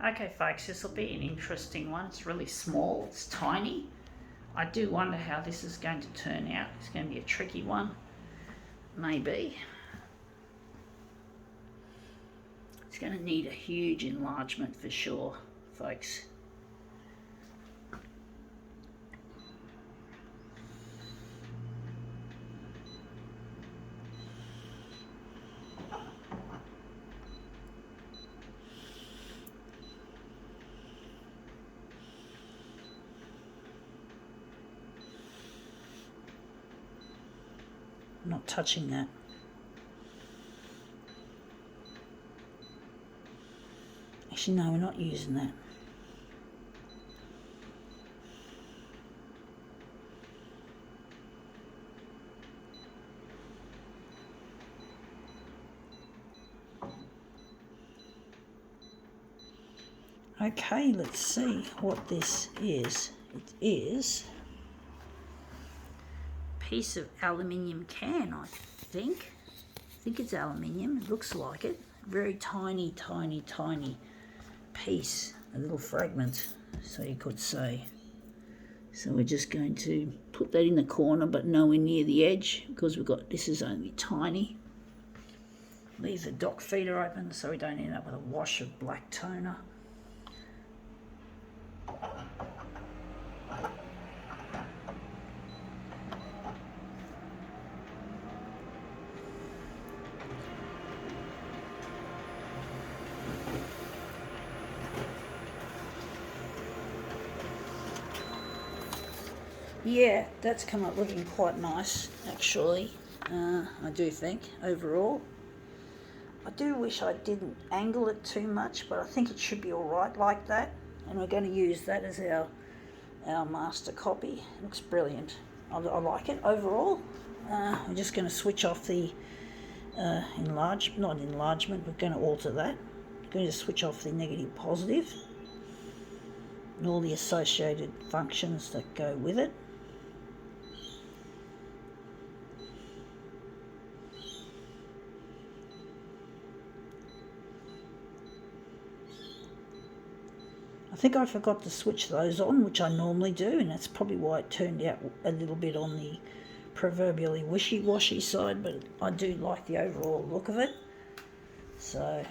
Okay folks, this will be an interesting one. It's really small, it's tiny. I do wonder how this is going to turn out. It's going to be a tricky one, maybe. It's going to need a huge enlargement for sure, folks. I'm not touching that. Actually, no, we're not using that. Okay, let's see what this is. It is a piece of aluminium can, I think. I think it's aluminium. It looks like it. Very tiny, tiny, tiny piece, a little fragment, so you could say. So we're just going to put that in the corner, but nowhere near the edge, because this is only tiny. Leave the dock feeder open so we don't end up with a wash of black toner. Yeah, that's come up looking quite nice, actually. I do think, overall. I do wish I didn't angle it too much, but I think it should be alright like that. And we're going to use that as our master copy. It looks brilliant. I like it overall. I'm just going to switch off the not enlargement, we're going to alter that. I'm going to switch off the negative positive and all the associated functions that go with it. I think I forgot to switch those on, which I normally do, and that's probably why it turned out a little bit on the proverbially wishy-washy side, but I do like the overall look of it. So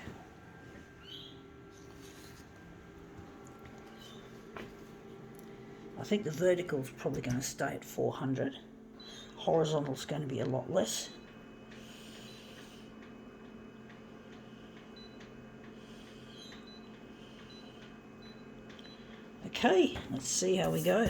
I think the vertical is probably going to stay at 400. Horizontal is going to be a lot less. Okay, let's see how we go.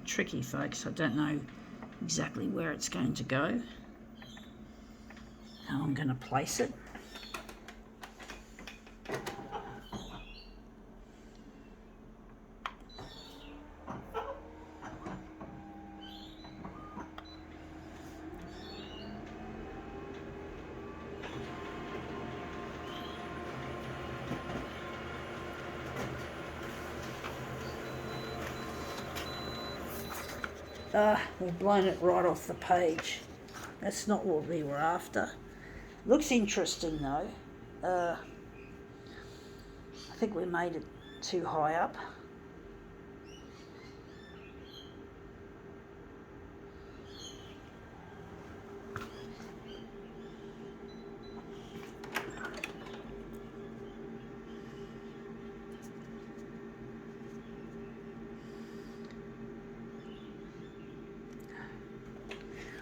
Tricky, folks. I don't know exactly where it's going to go, how I'm going to place it. We've blown it right off the page. That's not what we were after. Looks interesting though. I think we made it too high up.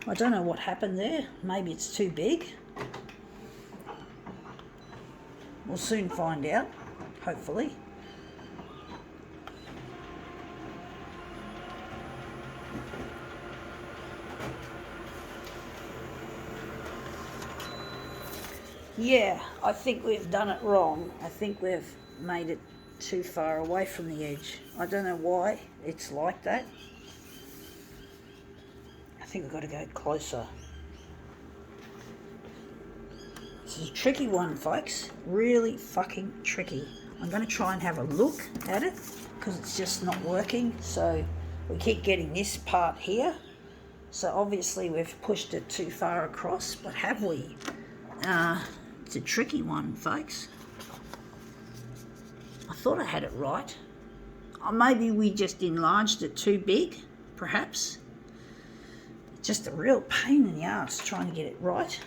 I don't know what happened there. Maybe it's too big. We'll soon find out, hopefully. Yeah, I think we've done it wrong. I think we've made it too far away from the edge. I don't know why it's like that. I think we've got to go closer. This is a tricky one, folks. Really fucking tricky. I'm going to try and have a look at it because it's just not working. So we keep getting this part here. So obviously we've pushed it too far across, but have we? It's a tricky one, folks. I thought I had it right. Or maybe we just enlarged it too big, perhaps. It's just a real pain in the arse trying to get it right.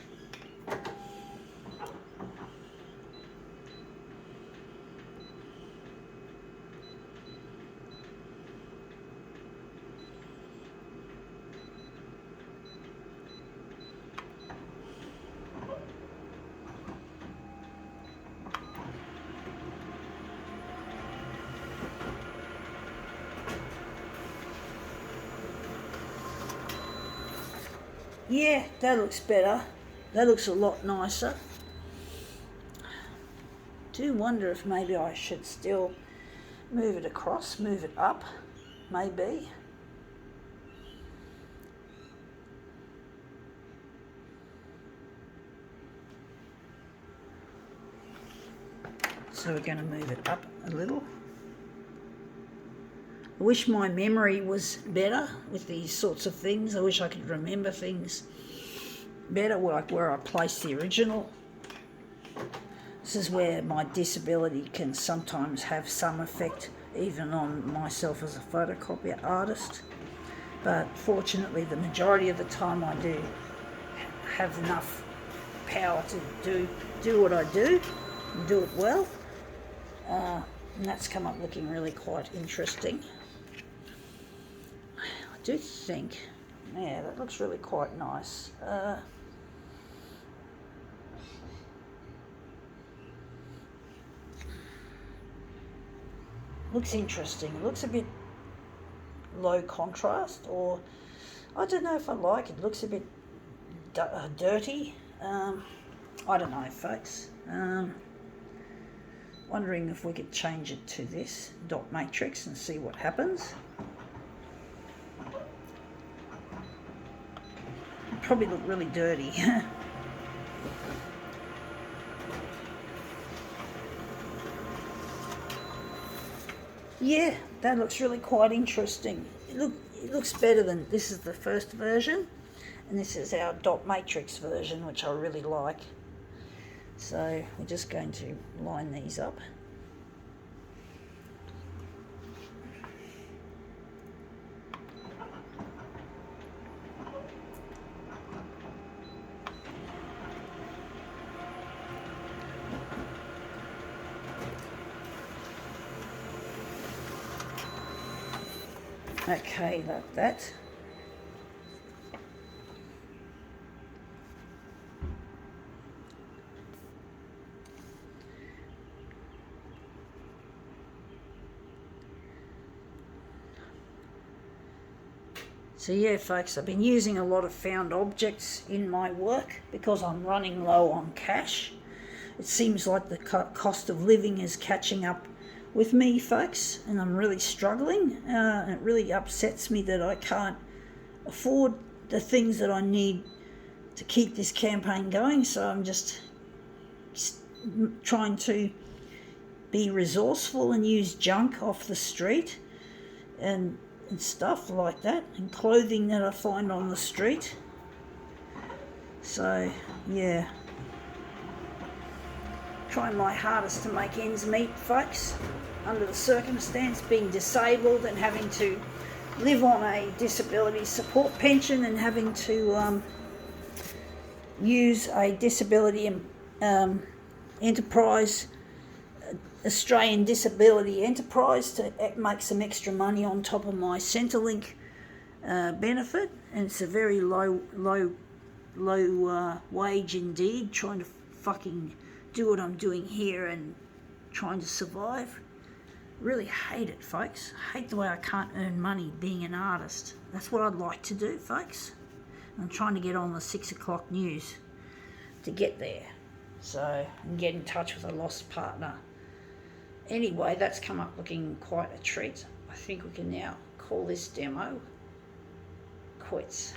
Yeah, that looks better. That looks a lot nicer. Do wonder if maybe I should still move it across, move it up, maybe. So we're going to move it up a little. I wish my memory was better with these sorts of things. I wish I could remember things better, like where I placed the original. This is where my disability can sometimes have some effect, even on myself as a photocopier artist. But fortunately, the majority of the time I do have enough power to do what I do and do it well. And that's come up looking really quite interesting. I do think, yeah, that looks really quite nice. Looks interesting. It looks a bit low contrast, or I don't know if I like it. It looks a bit dirty. I don't know, folks. Wondering if we could change it to this dot matrix and see what happens. It'd probably look really dirty. Yeah, that looks really quite interesting. It looks better than, this is the first version, and this is our dot matrix version, which I really like. So we're just going to line these up. Okay, like that. So yeah, folks, I've been using a lot of found objects in my work because I'm running low on cash. It seems like the cost of living is catching up with me, folks, and I'm really struggling. It really upsets me that I can't afford the things that I need to keep this campaign going. So I'm just trying to be resourceful and use junk off the street and stuff like that, and clothing that I find on the street. So yeah, trying my hardest to make ends meet, folks, under the circumstance, being disabled and having to live on a disability support pension and having to use a disability enterprise, Australian Disability Enterprise, to make some extra money on top of my Centrelink benefit, and it's a very low wage indeed, trying to fucking do what I'm doing here and trying to survive. Really hate it, folks. Hate the way I can't earn money being an artist. That's what I'd like to do, folks. I'm trying to get on the 6 o'clock news to get there, so and get in touch with a lost partner. Anyway, that's come up looking quite a treat. I think we can now call this demo quits.